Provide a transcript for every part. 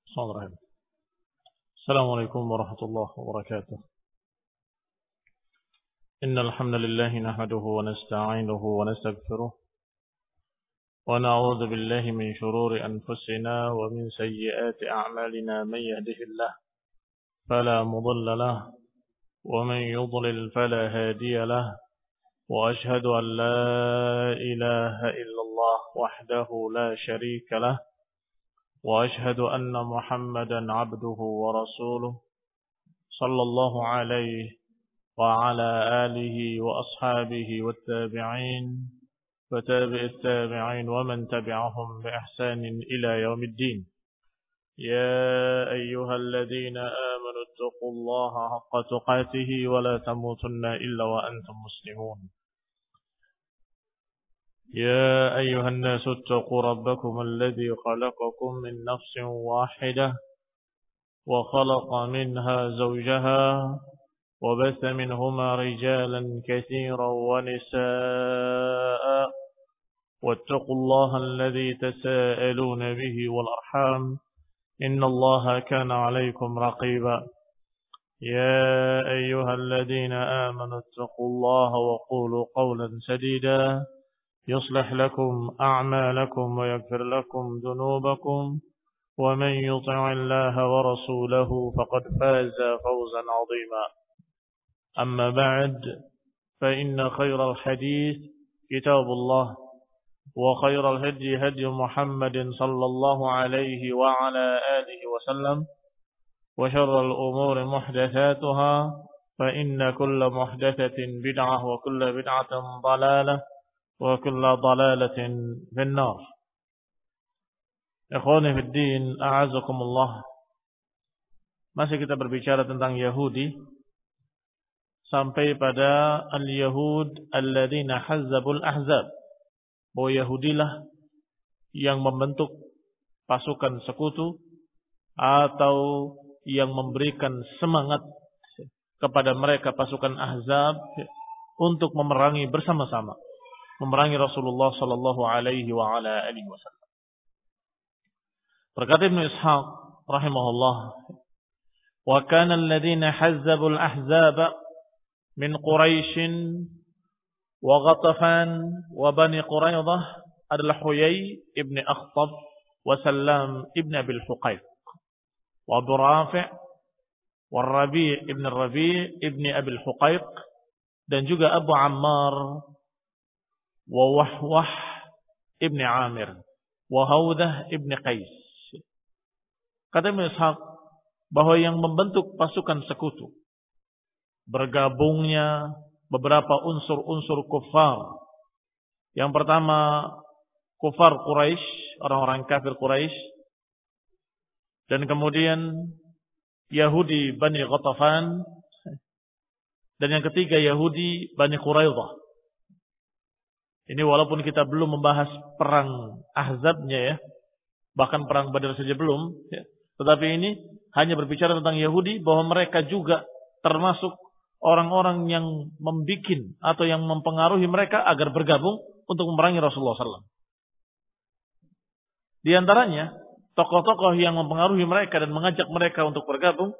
Bismillahirrahmanirrahim. Assalamualaikum warahmatullahi wabarakatuh. Innal hamdalillah nahmaduhu wa nasta'inuhu wa nastaghfiruh wa na'udzu billahi min shururi anfusina wa min sayyiati a'malina man yahdihillahu fala mudilla lahu wa man yudlil fala hadiya lahu wa ashhadu an la ilaha illallah wahdahu la sharika lahu وأشهد أن محمدا عبده ورسوله صلى الله عليه وعلى آله وأصحابه والتابعين وتابع التابعين ومن تبعهم بإحسان إلى يوم الدين يا أيها الذين آمنوا اتقوا الله حق تقاته ولا تموتن إلا وأنتم مسلمون يا أيها الناس اتقوا ربكم الذي خلقكم من نفس واحدة وخلق منها زوجها وبث منهما رجالا كثيرا ونساء واتقوا الله الذي تساءلون به والأرحام إن الله كان عليكم رقيبا يا أيها الذين آمنوا اتقوا الله وقولوا قولا سديدا يصلح لكم أعمالكم ويغفر لكم ذنوبكم ومن يطع الله ورسوله فقد فاز فوزا عظيما أما بعد فإن خير الحديث كتاب الله وخير الهدي هدي محمد صلى الله عليه وعلى آله وسلم وشر الأمور محدثاتها فإن كل محدثة بدعة وكل بدعة ضلالة وكل ضلالة في النار. Ikhwani fid din, a'azakumullah. Masih kita berbicara tentang Yahudi sampai pada al-Yahud alladzina hazzabul ahzab. Bahwa Yahudilah yang membentuk pasukan sekutu atau yang memberikan semangat kepada mereka pasukan Ahzab untuk memerangi bersama-sama, memerangi Rasulullah sallallahu alaihi wa ala alihi wasallam. Berkata Ibnu Ishaq rahimahullah, "Wa kana alladziina hazzabul ahzaba min Quraisy wa Ghatafan wa Bani Quraidah adalah Huyai ibn Akhtab wa Sallam ibn Abil Huqaiq wa Abu Rafi' wa Rabi' ibn Rabi' ibn Abil Huqaiq dan juga Abu Ammar wa Wahwah ibn Amir wa Hawdah ibn Qais." Kata Ibnu Ishaq bahwa yang membentuk pasukan sekutu bergabungnya beberapa unsur-unsur kufar. Yang pertama kufar Quraisy, orang-orang kafir Quraisy, dan kemudian Yahudi Bani Ghatafan, dan yang ketiga Yahudi Bani Quraidah. Ini walaupun kita belum membahas perang Ahzabnya ya, bahkan perang Badar saja belum ya. Tetapi ini hanya berbicara tentang Yahudi, bahwa mereka juga termasuk orang-orang yang membuat atau yang mempengaruhi mereka agar bergabung untuk memerangi Rasulullah SAW. Di antaranya tokoh-tokoh yang mempengaruhi mereka dan mengajak mereka untuk bergabung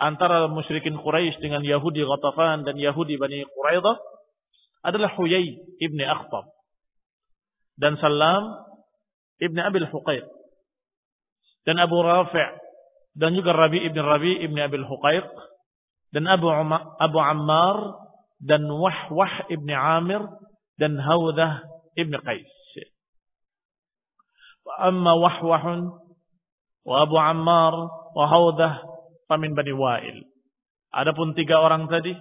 antara musyrikin Quraisy dengan Yahudi Ghatafan dan Yahudi Bani Quraidah adalah Huyai ibn Akhtab dan Sallam ibn Abil Huqaiq dan Abu Rafi' dan juga Rabi' ibn Abil Huqaiq dan Abu Ammar dan Wahwah ibn Amir dan Hawdah ibn Qais. Amma Wahwahun wa Abu Ammar wa Hawdah famin Bani Wa'il. Adapun tiga orang tadi,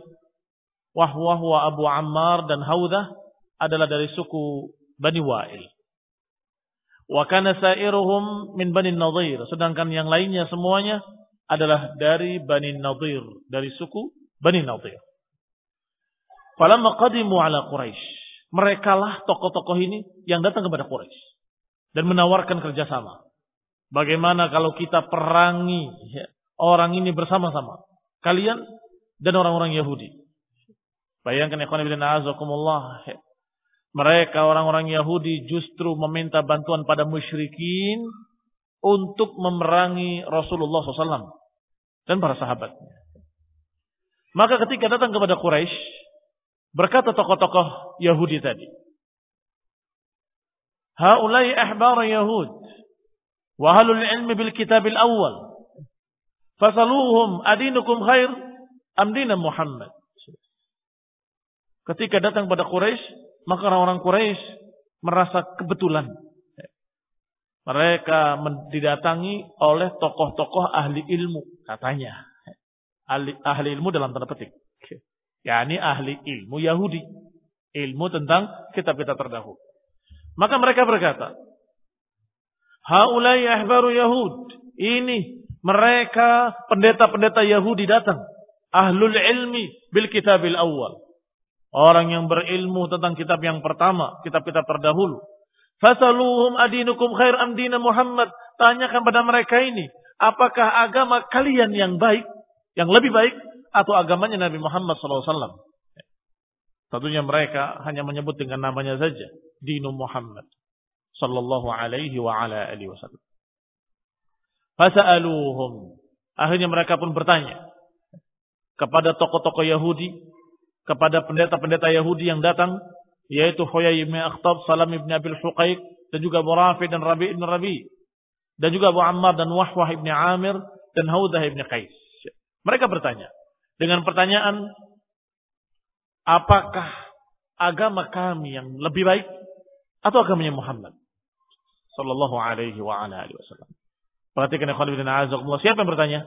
Wahwah wa Abu Ammar dan Hawdah, adalah dari suku Bani Wa'il. Wa kana sa'iruhum min Bani Nadhir, sedangkan yang lainnya semuanya adalah dari Bani Nadhir, dari suku Bani Nadhir. Falamma qadimu ala Quraisy, merekalah tokoh-tokoh ini yang datang kepada Quraisy dan menawarkan kerjasama. Bagaimana kalau kita perangi orang ini bersama-sama, kalian dan orang-orang Yahudi. Bayangkan ikhwan fillah azakumullah, mereka orang-orang Yahudi justru meminta bantuan pada musyrikin untuk memerangi Rasulullah SAW dan para sahabatnya. Maka ketika datang kepada Quraisy, berkata tokoh-tokoh Yahudi tadi, haulai ahbar Yahud wa ahlul ilmi bil kitabil awal fasaluhum adinukum khair am dina Muhammad. Ketika datang pada Quraisy, maka orang-orang Quraisy merasa kebetulan mereka didatangi oleh tokoh-tokoh ahli ilmu, katanya. Ahli ilmu dalam tanda petik. yakni ahli ilmu Yahudi. Ilmu tentang kitab-kitab terdahulu. Maka mereka berkata, haulai ahbaru Yahud. Ini mereka pendeta-pendeta Yahudi datang. Ahlul ilmi bil kitabil awal. Orang yang berilmu tentang kitab yang pertama, kitab-kitab terdahulu. Fasaluhum adinukum khair am dina Muhammad. Tanyakan pada mereka ini, apakah agama kalian yang baik, yang lebih baik, atau agamanya Nabi Muhammad SAW? Tentunya mereka hanya menyebut dengan namanya saja, Dinu Muhammad sallallahu alaihi wa ala alihi wasallam. Fasa'aluhum. Akhirnya mereka pun bertanya kepada tokoh-tokoh Yahudi, kepada pendeta-pendeta Yahudi yang datang, yaitu Huyai bin Akhtab, Salam bin Abil Huqaiq, dan juga Murafi dan Rabi' bin Rabi', dan juga Abu Ammar dan Wahwah bin Amir dan Haudah bin Qais. Mereka bertanya dengan pertanyaan, apakah agama kami yang lebih baik atau agamanya Muhammad sallallahu alaihi wa ala alihi wasallam? Perhatikan ikhwan fillah, siapa yang bertanya?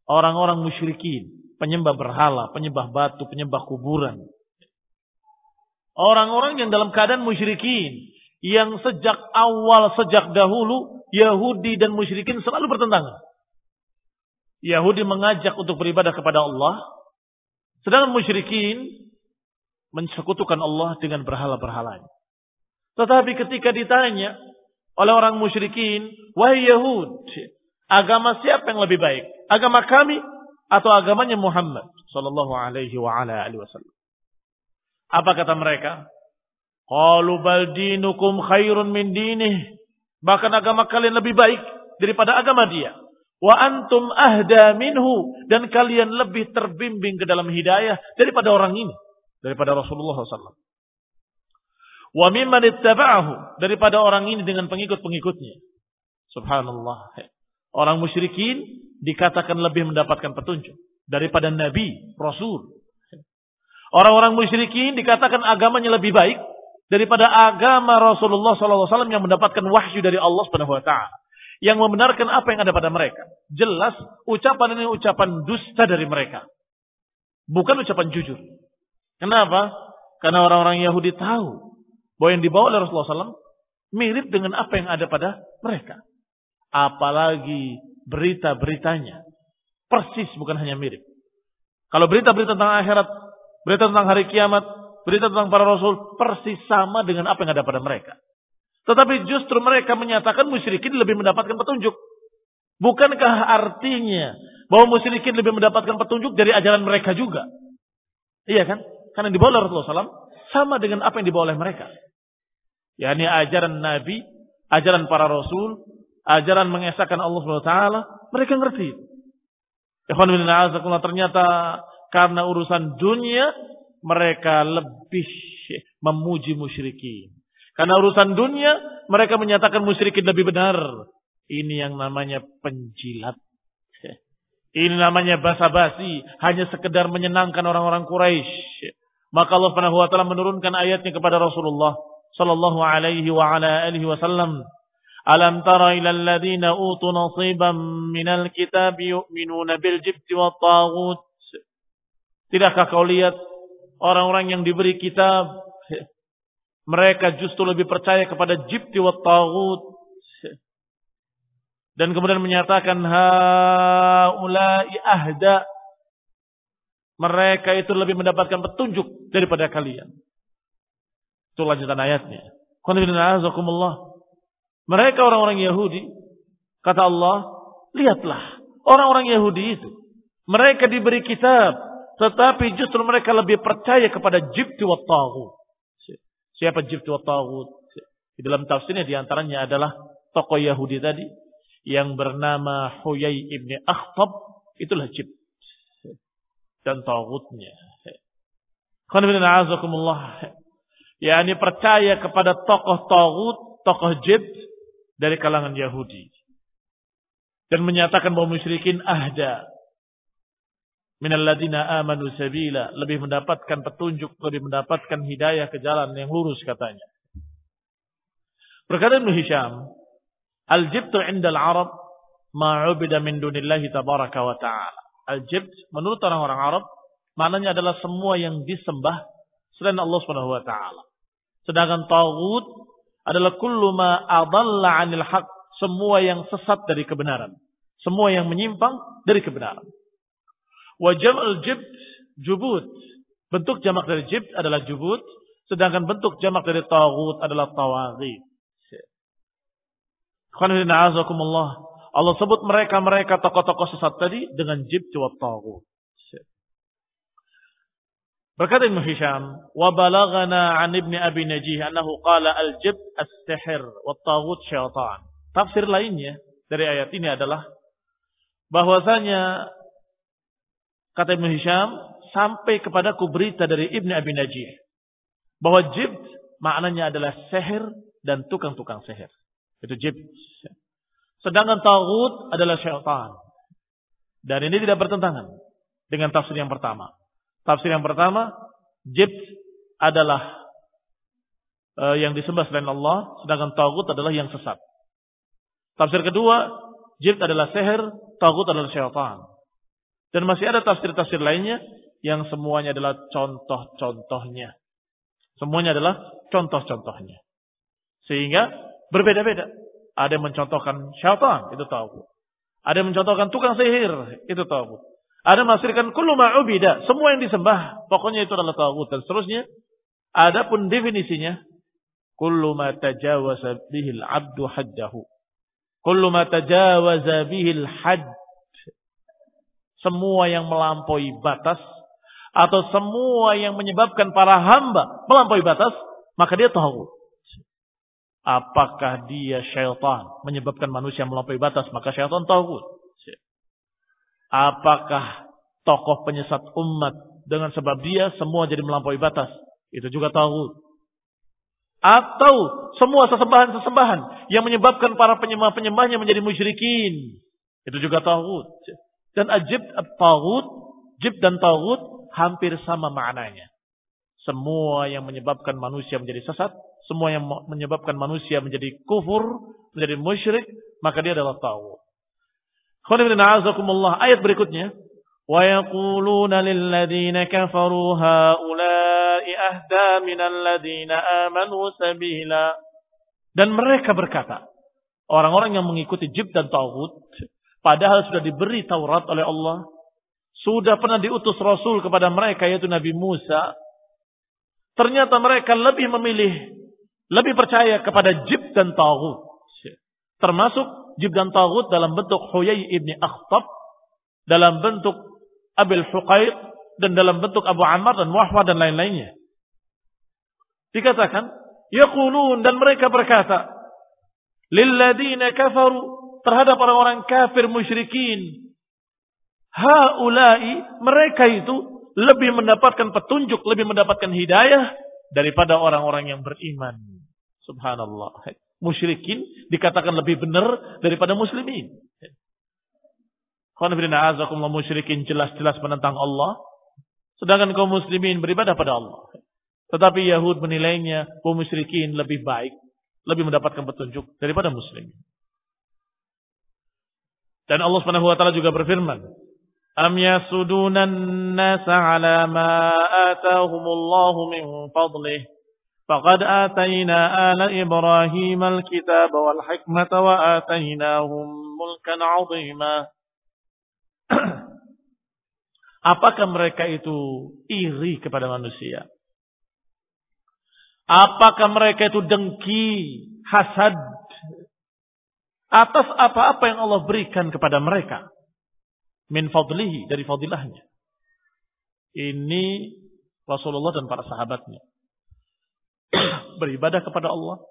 Orang-orang musyrikin, penyembah berhala, penyembah batu, penyembah kuburan. Orang-orang yang dalam keadaan musyrikin, yang sejak awal, sejak dahulu, Yahudi dan musyrikin selalu bertentangan. Yahudi mengajak untuk beribadah kepada Allah, sedangkan musyrikin mensekutukan Allah dengan berhala-berhalanya. Tetapi ketika ditanya oleh orang musyrikin, wahai Yahud, agama siapa yang lebih baik? Agama kami atau agamanya Muhammad sallallahu alaihi wa ala alihi wasallam? Apa kata mereka? Qalu bal dinukum khairun min dinih. Bahkan agama kalian lebih baik daripada agama dia. Wa antum ahda minhu. Dan kalian lebih terbimbing ke dalam hidayah daripada orang ini. Daripada Rasulullah SAW. Wa mimman ittaba'ahu. Daripada orang ini dengan pengikut-pengikutnya. Subhanallah. Orang musyrikin dikatakan lebih mendapatkan petunjuk daripada Nabi, Rasul. Orang-orang musyrikin dikatakan agamanya lebih baik daripada agama Rasulullah SAW yang mendapatkan wahyu dari Allah Subhanahu Wa Taala, yang membenarkan apa yang ada pada mereka. Jelas ucapan ini ucapan dusta dari mereka, bukan ucapan jujur. Kenapa? Karena orang-orang Yahudi tahu bahwa yang dibawa oleh Rasulullah SAW mirip dengan apa yang ada pada mereka. Apalagi berita-beritanya persis, bukan hanya mirip. Kalau berita-berita tentang akhirat, berita tentang hari kiamat, berita tentang para rasul, persis sama dengan apa yang ada pada mereka. Tetapi justru mereka menyatakan musyrikin lebih mendapatkan petunjuk. Bukankah artinya bahwa musyrikin lebih mendapatkan petunjuk dari ajaran mereka juga? Iya kan? Karena yang dibawa oleh Rasulullah SAW sama dengan apa yang dibawa oleh mereka. yakni ajaran Nabi, ajaran para rasul, ajaran mengesahkan Allah SWT, mereka ngerti. Ikhwan fillah, ternyata karena urusan dunia mereka lebih memuji musyrikin. Karena urusan dunia mereka menyatakan musyrikin lebih benar. Ini yang namanya penjilat. Ini namanya basa-basi, hanya sekedar menyenangkan orang-orang Quraisy. Maka Allah Subhanahu wa taala menurunkan ayatnya kepada Rasulullah sallallahu alaihi wa ala alihi wasallam. Alam tara ilal ladzina utu nasiban minal kitab yu'minuna bil jibti wat taghut. Tidakkah kau lihat orang-orang yang diberi kitab, mereka justru lebih percaya kepada jibti wat taghut. Dan kemudian menyatakan haula'i ahda, mereka itu lebih mendapatkan petunjuk daripada kalian. Itu lanjutan ayatnya. Mereka orang-orang Yahudi, kata Allah, lihatlah orang-orang Yahudi itu, mereka diberi kitab, tetapi justru mereka lebih percaya kepada jibti wa taghut. Siapa jibti wa taghut? Di dalam tafsirnya diantaranya adalah tokoh Yahudi tadi yang bernama Huyai ibn Akhtab, itulah Jibt dan tauhidnya. yakni percaya kepada tokoh tauhid, tokoh Jibt dari kalangan Yahudi dan menyatakan bahwa musyrikin ahda minal ladina amanu sabila, lebih mendapatkan petunjuk, lebih mendapatkan hidayah ke jalan yang lurus katanya. Berkata Ibnu Hisham, al-jibtu 'inda al-Arab ma 'ubida min dunillahi tabaraka wa ta'ala. Al-jibt menurut orang-orang Arab maknanya adalah semua yang disembah selain Allah Subhanahu wa taala. Sedangkan taghut adalah kullu ma adalla 'anil haq, semua yang sesat dari kebenaran, semua yang menyimpang dari kebenaran. Wa jam'ul jibt jubut. Bentuk jamak dari jibt adalah jubut, sedangkan bentuk jamak dari taghut adalah tawaghit. Allah sebut mereka tokoh-tokoh sesat tadi dengan jibt wa taghut. Berkata Ibnu Hisham, wa balaghana 'an Ibnu Abi Najih annahu qala al-jibt as-sihr wa taghut syaitan. Tafsir lainnya dari ayat ini adalah bahwasanya kata Ibnu Hisham, sampai kepadaku berita dari Ibnu Abi Najih bahwa jibt maknanya adalah sihir dan tukang-tukang sihir. Itu jibt. Sedangkan taghut adalah syaitan. Dan ini tidak bertentangan dengan tafsir yang pertama. Tafsir yang pertama, jibt adalah yang disembah selain Allah, sedangkan taghut adalah yang sesat. Tafsir kedua, jibt adalah sihir, taghut adalah syaitan. Dan masih ada tafsir-tafsir lainnya yang semuanya adalah contoh-contohnya. Semuanya adalah contoh-contohnya. Sehingga berbeda-beda. Ada yang mencontohkan syaitan, itu taghut. Ada yang mencontohkan tukang sihir, itu taghut. Ada yang menafsirkan kullu ma'ubida, semua yang disembah, pokoknya itu adalah taghut dan seterusnya. Adapun definisinya, kullu ma tajawaza bihil 'abdu haddahu. Kullu ma tajawaza bihil hadd. Semua yang melampaui batas atau semua yang menyebabkan para hamba melampaui batas, maka dia taghut. Apakah dia syaitan menyebabkan manusia melampaui batas, maka syaitan taghut. Apakah tokoh penyesat umat dengan sebab dia semua jadi melampaui batas, itu juga taghut. Atau semua sesembahan-sesembahan yang menyebabkan para penyembah-penyembahnya menjadi musyrikin, itu juga taghut. Dan al-jibt at-taghut, jibt dan taghut hampir sama maknanya. Semua yang menyebabkan manusia menjadi sesat, semua yang menyebabkan manusia menjadi kufur, menjadi musyrik, maka dia adalah taghut. Ayat berikutnya, wa yaquluna lil ladzina kafaru haula'i ahda minal ladzina amanu sabila. Dan mereka berkata, orang-orang yang mengikuti jibt dan taghut, padahal sudah diberi Taurat oleh Allah, sudah pernah diutus Rasul kepada mereka yaitu Nabi Musa. Ternyata mereka lebih memilih, lebih percaya kepada jibt dan taghut. Termasuk jibt dan taghut dalam bentuk Huyai ibn Akhtab, dalam bentuk Abil Huqaiq, dan dalam bentuk Abu Ammar dan Wahwa dan lain-lainnya. Dikatakan, yaqulun, dan mereka berkata, lilladina kafaru, terhadap orang-orang kafir musyrikin, haulai, mereka itu lebih mendapatkan petunjuk, lebih mendapatkan hidayah daripada orang-orang yang beriman. Subhanallah. Musyrikin dikatakan lebih benar daripada muslimin. Musyrikin jelas-jelas menentang Allah, sedangkan kaum muslimin beribadah pada Allah. Tetapi Yahud menilainya kaum musyrikin lebih baik, lebih mendapatkan petunjuk daripada muslimin. Dan Allah Subhanahu wa taala juga berfirman, am yasudunan nasa ala ma atahumullahu min fadlih faqad atayna ala Ibrahim al-kitaba wal hikmata wa atainahum mulkan 'azima. Apakah mereka itu iri kepada manusia? Apakah mereka itu dengki, hasad atas apa-apa yang Allah berikan kepada mereka? Min fadlihi, dari fadilahnya. Ini Rasulullah dan para sahabatnya beribadah kepada Allah,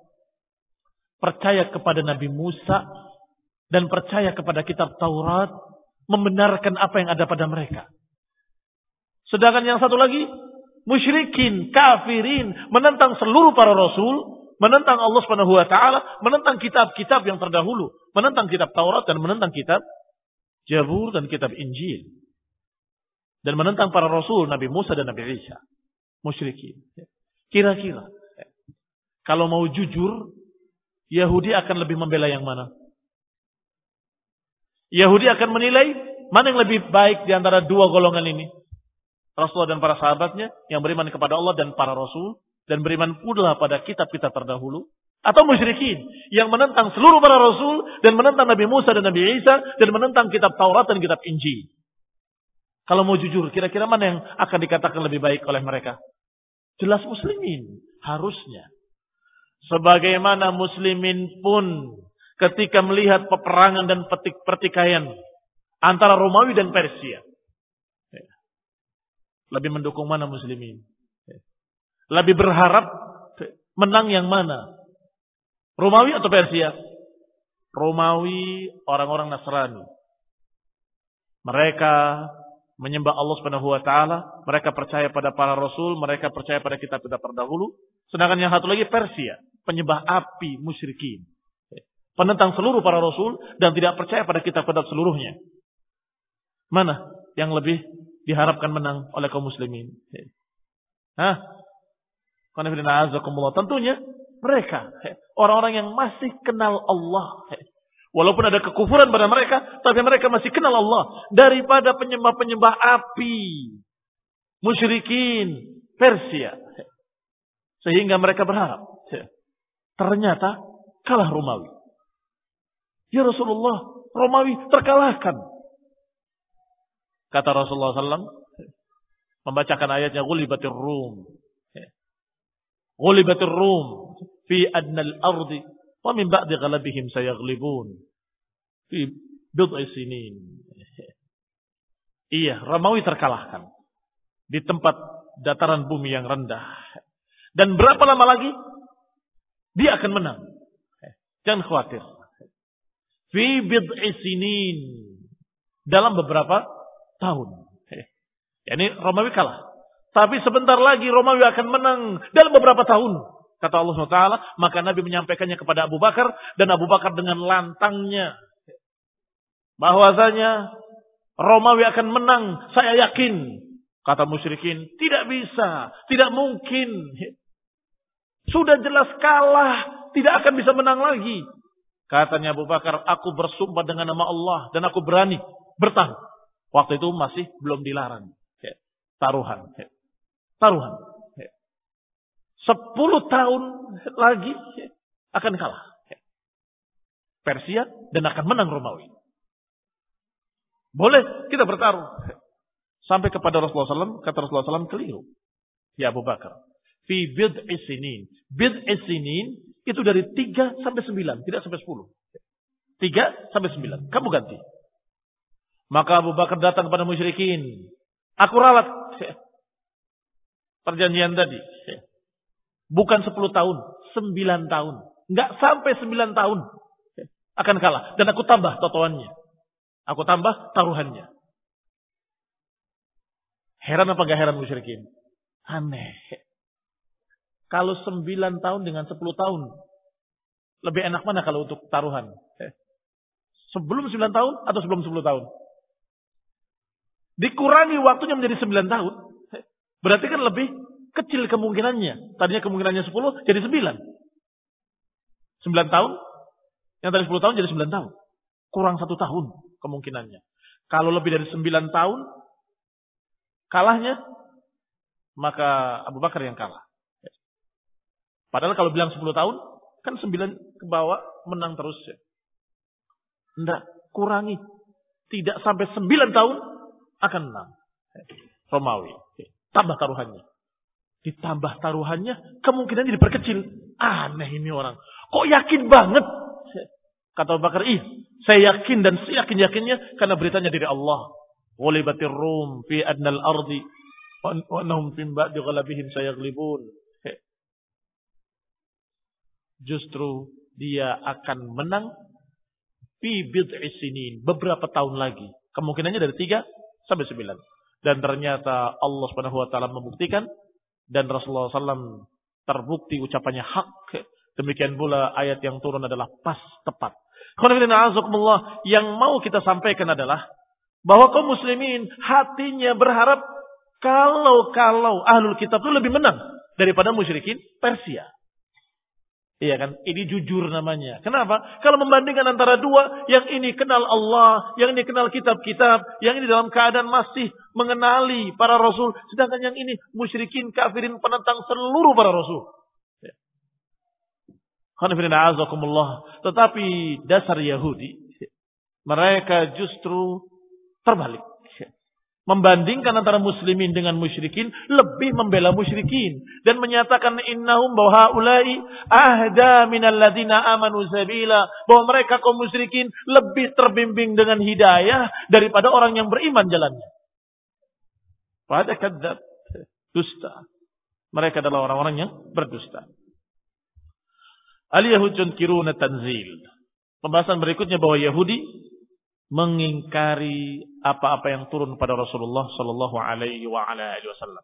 percaya kepada Nabi Musa dan percaya kepada kitab Taurat, membenarkan apa yang ada pada mereka. Sedangkan yang satu lagi, musyrikin, kafirin, menentang seluruh para rasul, menentang Allah Subhanahu wa taala, menentang kitab-kitab yang terdahulu, menentang kitab Taurat dan menentang kitab Zabur dan kitab Injil. Dan menentang para rasul Nabi Musa dan Nabi Isa. Musyrikin. Kira-kira kalau mau jujur, Yahudi akan lebih membela yang mana? Yahudi akan menilai mana yang lebih baik di antara dua golongan ini. Rasulullah dan para sahabatnya yang beriman kepada Allah dan para rasul dan beriman pula pada kitab-kitab terdahulu, atau musyrikin yang menentang seluruh para rasul dan menentang Nabi Musa dan Nabi Isa dan menentang kitab Taurat dan kitab Injil. Kalau mau jujur, kira-kira mana yang akan dikatakan lebih baik oleh mereka? Jelas muslimin, harusnya. Sebagaimana muslimin pun ketika melihat peperangan dan pertikaian antara Romawi dan Persia, lebih mendukung mana muslimin? Lebih berharap menang yang mana? Romawi atau Persia? Romawi, orang-orang Nasrani. Mereka menyembah Allah Subhanahu wa taala, mereka percaya pada para rasul, mereka percaya pada kitab-kitab terdahulu. Sedangkan yang satu lagi Persia, penyembah api, musyrikin. Penentang seluruh para rasul dan tidak percaya pada kitab-kitab seluruhnya. Mana yang lebih diharapkan menang oleh kaum muslimin? Tentunya mereka, orang-orang yang masih kenal Allah. Walaupun ada kekufuran pada mereka, tapi mereka masih kenal Allah. Daripada penyembah-penyembah api, musyrikin, Persia. Sehingga mereka berharap. Ternyata kalah Romawi. Ya Rasulullah, Romawi terkalahkan. Kata Rasulullah SAW, membacakan ayatnya, Ghulibatir Rum. Ghulibatir Rum fi adnal ardi wa min ba'di ghalabihim sayaghlibun fi bid'i sinin. Iya, Romawi terkalahkan di tempat dataran bumi yang rendah. Dan berapa lama lagi dia akan menang? Jangan khawatir. Fi bid'i sinin, dalam beberapa tahun. Yani Romawi kalah. Tapi sebentar lagi Romawi akan menang dalam beberapa tahun. Kata Allah SWT, maka Nabi menyampaikannya kepada Abu Bakar, dan Abu Bakar dengan lantangnya, bahwasanya Romawi akan menang, saya yakin. Kata musyrikin, tidak bisa, tidak mungkin. Sudah jelas kalah, tidak akan bisa menang lagi. Katanya Abu Bakar, aku bersumpah dengan nama Allah, dan aku berani bertaruh. Waktu itu masih belum dilarang. Taruhan. 10 tahun lagi akan kalah Persia dan akan menang Romawi. Boleh kita bertaruh. Sampai kepada Rasulullah SAW, kata Rasulullah SAW, keliru. Ya Abu Bakar, fi bid'i sinin. Bid'i sinin itu dari 3 sampai 9, tidak sampai 10. 3 sampai 9. Kamu ganti. Maka Abu Bakar datang kepada musyrikin. Aku ralat perjanjian tadi. Bukan 10 tahun, 9 tahun. Enggak sampai 9 tahun akan kalah. Dan aku tambah totoannya. Aku tambah taruhannya. Heran apa enggak heran musyrikin? Aneh. Kalau 9 tahun dengan 10 tahun, lebih enak mana kalau untuk taruhan? Sebelum 9 tahun atau sebelum 10 tahun? Dikurangi waktunya menjadi 9 tahun. Berarti kan lebih kecil kemungkinannya. Tadinya kemungkinannya 10 jadi 9. 9 tahun. Yang tadi 10 tahun jadi 9 tahun. Kurang 1 tahun kemungkinannya. Kalau lebih dari 9 tahun kalahnya, maka Abu Bakar yang kalah. Padahal kalau bilang 10 tahun, kan 9 ke bawah menang terus. Enggak, kurangi. Tidak sampai 9 tahun akan menang. Romawi. Tambah taruhannya. Ditambah taruhannya, kemungkinan diperkecil. Aneh ini orang. Kok yakin banget? Kata Abu Bakar, saya yakin dan seyakin-yakinnya karena beritanya dari Allah. Ghulibatir Rum fi adnal ardi wa annahum min ba'di ghalabihim sayaghlibun. Justru dia akan menang fi bid'i sinin, beberapa tahun lagi. Kemungkinannya dari 3 sampai 9. Dan ternyata Allah Subhanahu wa taala membuktikan dan Rasulullah SAW terbukti ucapannya hak. Demikian pula ayat yang turun adalah pas tepat. Yang mau kita sampaikan adalah bahwa kaum muslimin hatinya berharap kalau ahlul kitab itu lebih menang daripada musyrikin Persia. Iya kan? Ini jujur namanya. Kenapa? Kalau membandingkan antara dua, yang ini kenal Allah, yang ini kenal kitab-kitab, yang ini dalam keadaan masih mengenali para rasul, sedangkan yang ini musyrikin, kafirin, penentang seluruh para rasul. Tetapi dasar Yahudi, mereka justru terbalik. Membandingkan antara muslimin dengan musyrikin, lebih membela musyrikin dan menyatakan innahum bahwa haula'i ahda minal ladina amanu sabila, bahwa mereka kaum musyrikin lebih terbimbing dengan hidayah daripada orang yang beriman jalannya. Pada kadzab, dusta. Mereka adalah orang-orang yang berdusta. Al-Yahud yunkiruna tanzil. Pembahasan berikutnya bahwa Yahudi mengingkari apa-apa yang turun pada Rasulullah sallallahu alaihi wa ala alihi wasallam.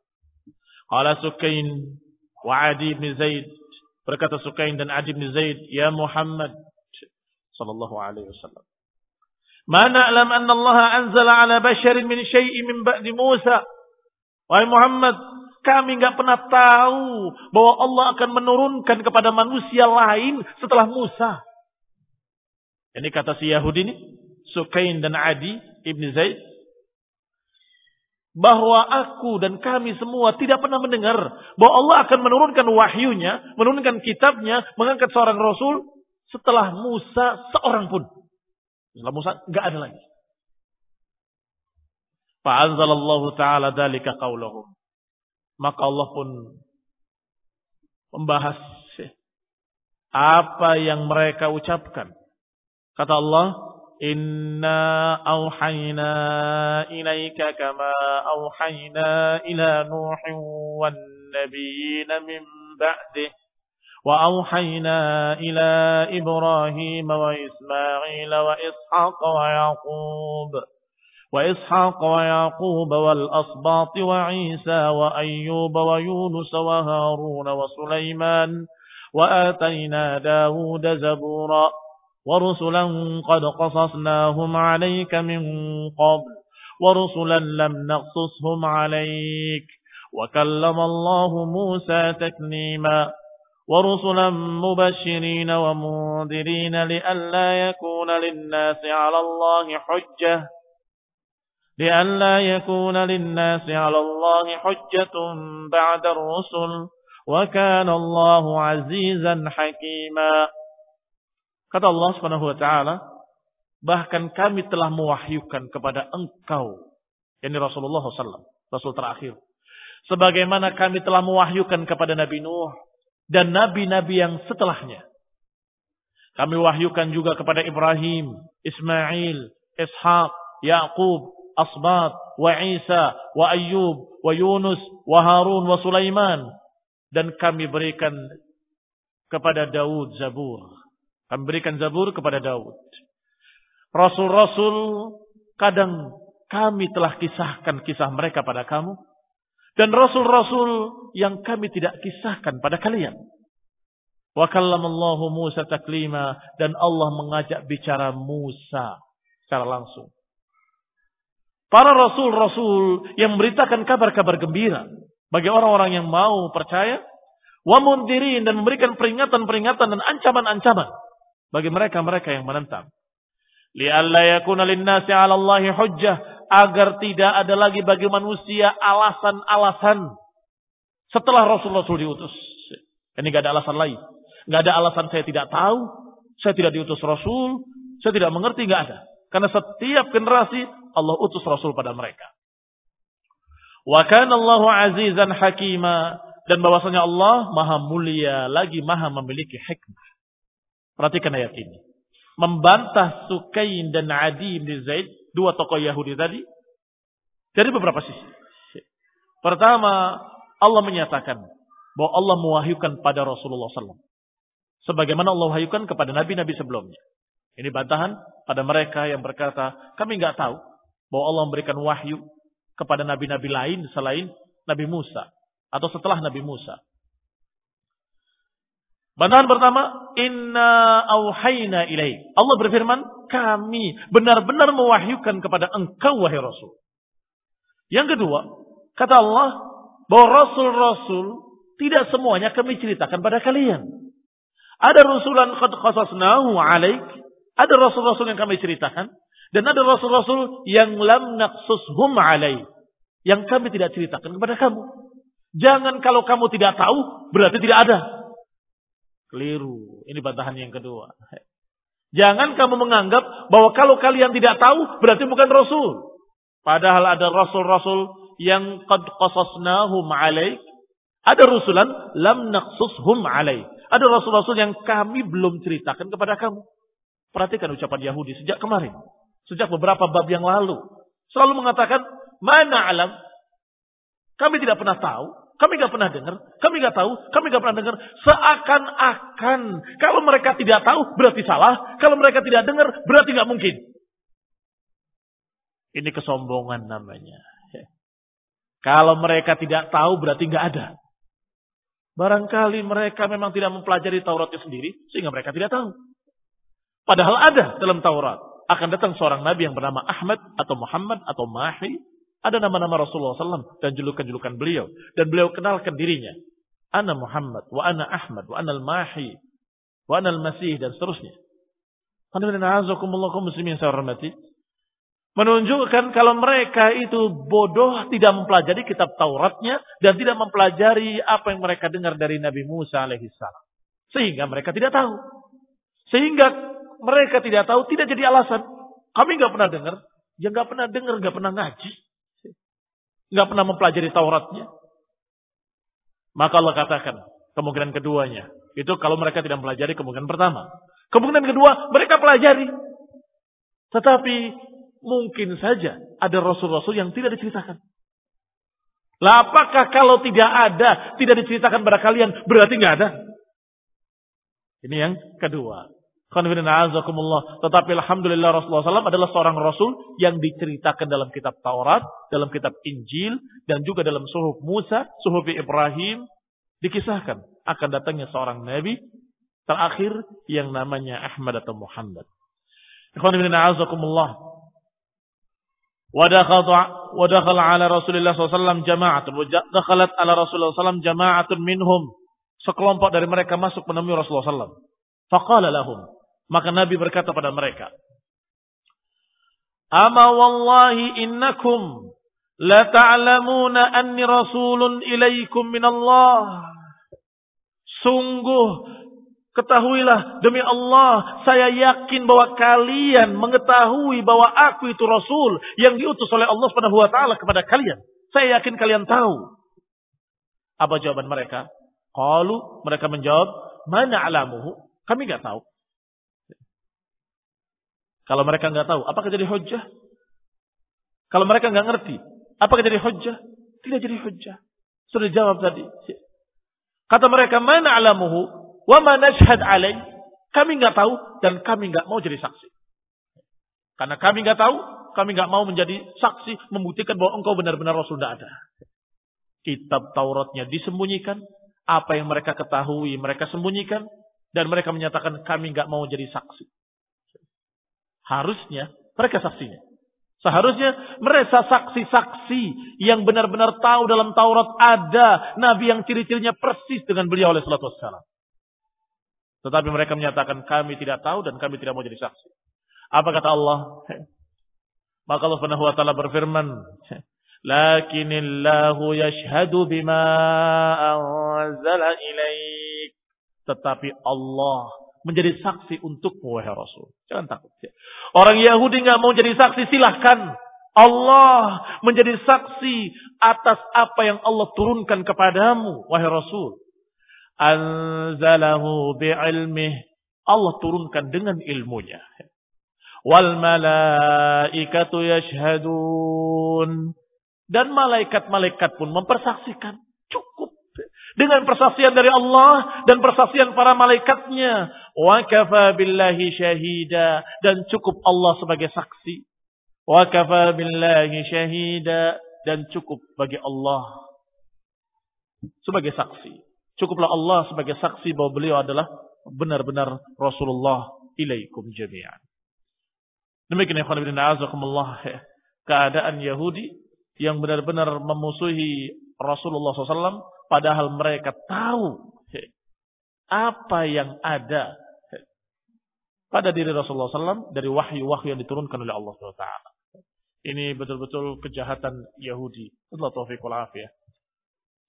Qala Sukain wa Adi bin Zaid, berkata Sukain dan Adi bin Zaid, ya Muhammad sallallahu alaihi wasallam, ma na'lam anna Allah anzala ala basharin min syai'in min ba'di Musa. Wahai Muhammad, kami enggak pernah tahu bahwa Allah akan menurunkan kepada manusia lain setelah Musa. Ini kata si Yahudi ini, Sukain dan Adi ibn Zaid, bahwa aku dan kami semua tidak pernah mendengar bahwa Allah akan menurunkan wahyunya, menurunkan kitabnya, mengangkat seorang rasul setelah Musa seorang pun. Setelah Musa enggak ada lagi. Fa'anzalallahu ta'ala dzalika qaulahum. Maka Allah pun membahas apa yang mereka ucapkan. Kata Allah, inna auhayna ilaika kama auhayna ila Nuhin wan nabiyina min ba'dih wa auhayna ila Ibrahim wa Ismail wa Ishaq wa Yaqub wal asbat wa Isa wa Ayyub wa Yunus wa Harun wa Sulaiman wa atayna Dawud zabura ورسلا قد قصصناهم عليك من قبل ورسلا لم نقصصهم عليك وكلم الله موسى تكليما ورسلا مبشرين ومنذرين لئلا يكون للناس على الله حجة بعد الرسل وكان الله عزيزا حكيما. Kata Allah Subhanahu wa taala, bahkan kami telah mewahyukan kepada engkau, yakni Rasulullah SAW, Rasul terakhir, sebagaimana kami telah mewahyukan kepada Nabi Nuh dan nabi-nabi yang setelahnya. Kami wahyukan juga kepada Ibrahim, Ismail, Ishaq, Yaqub, Asbat, wa Isa, wa Ayyub, wa Yunus, wa Harun, wa Sulaiman. Dan kami berikan kepada Daud Zabur. Kami berikan Zabur kepada Daud. Rasul-rasul kadang kami telah kisahkan kisah mereka pada kamu. Dan rasul-rasul yang kami tidak kisahkan pada kalian. Wa kallamallahu Musa taklima. Dan Allah mengajak bicara Musa secara langsung. Para rasul-rasul yang memberitakan kabar-kabar gembira bagi orang-orang yang mau percaya. Wa mundirin, dan memberikan peringatan-peringatan dan ancaman-ancaman bagi mereka-mereka yang menentang. Li'alla yakuna lin-nasi 'ala Allahi hujjah, agar tidak ada lagi bagi manusia alasan-alasan setelah Rasul-Rasul diutus. Ini enggak ada alasan lain. Enggak ada alasan saya tidak tahu, saya tidak diutus Rasul, saya tidak mengerti, enggak ada. Karena setiap generasi Allah utus Rasul pada mereka. Wa kana Allahu 'azizan hakima, dan bahwasanya Allah Maha mulia lagi Maha memiliki hikmah. Perhatikan ayat ini. Membantah Sukain dan Adi bin Zaid, dua tokoh Yahudi tadi, dari beberapa sisi. Pertama, Allah menyatakan bahwa Allah mewahyukan pada Rasulullah SAW. Sebagaimana Allah wahyukan kepada nabi-nabi sebelumnya. Ini bantahan pada mereka yang berkata, kami nggak tahu bahwa Allah memberikan wahyu kepada nabi-nabi lain selain Nabi Musa atau setelah Nabi Musa. Bantahan pertama, inna auhayna ilaik. Allah berfirman, kami benar-benar mewahyukan kepada engkau wahai Rasul. Yang kedua, kata Allah bahwa Rasul-Rasul tidak semuanya kami ceritakan pada kalian. Ada Rasulan qad qasasnahu alaik. Ada Rasul-Rasul yang kami ceritakan. Dan ada Rasul-Rasul yang lam naqsushum alaik. Yang kami tidak ceritakan kepada kamu. Jangan kalau kamu tidak tahu, berarti tidak ada. Keliru. Ini bantahan yang kedua. Jangan kamu menganggap bahwa kalau kalian tidak tahu, berarti bukan Rasul. Padahal ada Rasul-Rasul yang qad qasasnahum alaik. Ada Rasulan lam naqsushum alaik. Ada Rasul-Rasul yang kami belum ceritakan kepada kamu. Perhatikan ucapan Yahudi sejak kemarin. Sejak beberapa bab yang lalu. Selalu mengatakan, mana alam? Kami tidak pernah tahu. Kami tidak pernah dengar. Kami tidak tahu. Kami tidak pernah dengar. Seakan-akan. Kalau mereka tidak tahu, berarti salah. Kalau mereka tidak dengar, berarti tidak mungkin. Ini kesombongan namanya. Kalau mereka tidak tahu, berarti tidak ada. Barangkali mereka memang tidak mempelajari Tauratnya sendiri, sehingga mereka tidak tahu. Padahal ada dalam Taurat. Akan datang seorang Nabi yang bernama Ahmad atau Muhammad atau Mahi. Ada nama-nama Rasulullah SAW dan julukan-julukan beliau. Dan beliau kenalkan dirinya. Ana Muhammad, wa ana Ahmad, wa ana al-Mahi, wa ana al-Masih, dan seterusnya. Muslimin saya hormati. Menunjukkan kalau mereka itu bodoh, tidak mempelajari kitab Tauratnya, dan tidak mempelajari apa yang mereka dengar dari Nabi Musa alaihissalam. Sehingga mereka tidak tahu. Sehingga mereka tidak tahu, tidak jadi alasan. Kami nggak pernah dengar. Ya nggak pernah dengar, nggak pernah ngaji. Nggak pernah mempelajari Tauratnya. Maka Allah katakan, kemungkinan keduanya. Itu kalau mereka tidak mempelajari kemungkinan pertama. Kemungkinan kedua, mereka pelajari. Tetapi mungkin saja ada Rasul-Rasul yang tidak diceritakan. Lah apakah kalau tidak ada, tidak diceritakan pada kalian, berarti nggak ada? Ini yang kedua. Tetapi alhamdulillah Rasulullah SAW adalah seorang Rasul yang diceritakan dalam kitab Taurat, dalam kitab Injil, dan juga dalam suhuf Musa, suhuf Ibrahim. Dikisahkan akan datangnya seorang Nabi terakhir yang namanya Ahmad atau Muhammad. Wadakhala ala Rasulullah SAW jama'atun. Wadakhalat ala Rasulullah SAW jama'atun minhum. Sekelompok dari mereka masuk menemui Rasulullah SAW. Faqala lahum. Maka Nabi berkata pada mereka. Ama wallahi innakum la ta'lamuna anni rasulun ilaikum minallah. Sungguh ketahuilah demi Allah, saya yakin bahwa kalian mengetahui bahwa aku itu Rasul yang diutus oleh Allah Subhanahu wa taala kepada kalian. Saya yakin kalian tahu. Apa jawaban mereka? Qalu, mereka menjawab, mana alamuhu? Kami enggak tahu. Kalau mereka enggak tahu, apakah jadi hujjah? Kalau mereka enggak ngerti, apakah jadi hujjah? Tidak jadi hujjah. Sudah dijawab tadi. Kata mereka, mana alamuhu? Wa ma nashhad alaih. Kami enggak tahu dan kami enggak mau jadi saksi. Karena kami enggak tahu, kami enggak mau menjadi saksi membuktikan bahwa engkau benar-benar Rasul, tidak ada. Kitab Tauratnya disembunyikan, apa yang mereka ketahui mereka sembunyikan, dan mereka menyatakan kami enggak mau jadi saksi. Harusnya mereka saksinya. Seharusnya mereka saksi-saksi yang benar-benar tahu dalam Taurat ada Nabi yang ciri-cirinya persis dengan beliau alaihi salatu wassalam. Tetapi mereka menyatakan kami tidak tahu dan kami tidak mau jadi saksi. Apa kata Allah? Maka Allah Subhanahu wa taala berfirman, "Lakinillahu yashhadu bima anzala ilaik." Tetapi Allah menjadi saksi untukmu wahai Rasul. Jangan takut. Orang Yahudi enggak mau jadi saksi, silahkan. Allah menjadi saksi atas apa yang Allah turunkan kepadamu wahai Rasul. Anzalahu bi'ilmih. Allah turunkan dengan ilmunya. Wal malaikatu yashhadun. Dan malaikat-malaikat pun mempersaksikan. Cukup. Dengan persaksian dari Allah dan persaksian para malaikatnya. Wa kafa billahi syahida. Dan cukup Allah sebagai saksi. Wa kafa billahi syahida. Dan cukup bagi Allah sebagai saksi. Cukuplah Allah sebagai saksi bahwa beliau adalah benar-benar Rasulullah ilaikum jami'an. Demikian ikhwan fillah azakumullah, keadaan Yahudi yang benar-benar memusuhi Rasulullah SAW, padahal mereka tahu apa yang ada pada diri Rasulullah SAW dari wahyu-wahyu yang diturunkan oleh Allah SWT. Ini betul-betul kejahatan Yahudi. Allah taufiq wal afiyah.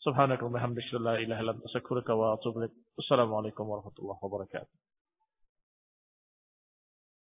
Subhanakallahumma hamdaka la ilaha illa anta astaghfiruka wa atubu ilaik. Assalamualaikum warahmatullahi wabarakatuh.